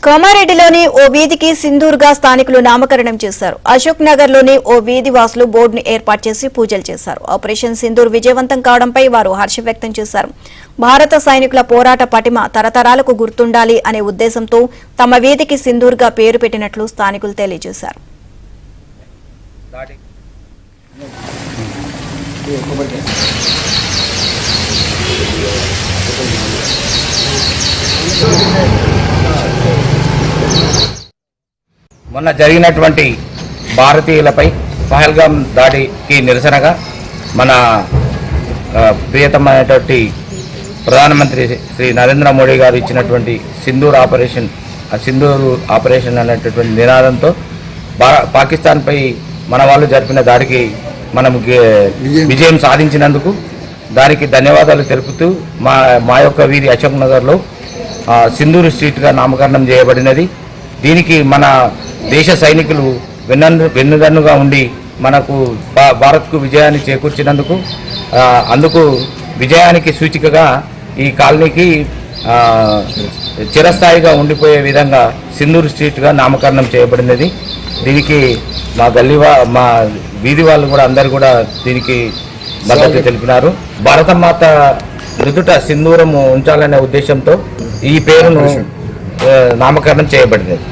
కామారెడ్డిలోని ఓ వీధికి సింధూర్గా స్థానికులు నామకరణం చేశారు. అశోక్ నగర్ లోని ఓ వీధి వాసులు బోర్డును ఏర్పాటు చేసి పూజలు చేశారు. ఆపరేషన్ సింధూర్ విజయవంతం కావడంపై వారు హర్షం వ్యక్తం చేశారు. భారత సైనికుల పోరాట పటిమ తరతరాలకు గుర్తుండాలి అనే ఉద్దేశంతో తమ వీధికి సింధూర్గా పేరు పెట్టినట్లు స్థానికులు తెలియజేశారు. మొన్న జరిగినటువంటి భారతీయులపై పహల్గాం దాడికి నిరసనగా మన ప్రియతమైనటువంటి ప్రధానమంత్రి శ్రీ నరేంద్ర మోడీ గారు ఇచ్చినటువంటి సింధూర్ ఆపరేషన్ అనేటటువంటి నినాదంతో పాకిస్తాన్పై మన వాళ్ళు జరిపిన దాడికి మనం విజయం సాధించినందుకు దానికి ధన్యవాదాలు తెలుపుతూ మా యొక్క వీధి అశోక్ నగర్లో సింధూర్ స్ట్రీట్గా నామకరణం చేయబడినది. దీనికి మన దేశ సైనికులు వెన్నుదన్నుగా ఉండి మనకు భారత్కు విజయాన్ని చేకూర్చినందుకు అందుకు విజయానికి సూచికగా ఈ కాలనీకి చిరస్థాయిగా ఉండిపోయే విధంగా సింధూర్ స్ట్రీట్గా నామకరణం చేయబడినది. దీనికి మా వీధి వాళ్ళు కూడా అందరు కూడా దీనికి మద్దతు తెలిపినారు. భారతమాత నుదుట సింధూరము ఉంచాలనే ఉద్దేశంతో ఈ పేరును నామకరణం చేయబడినది.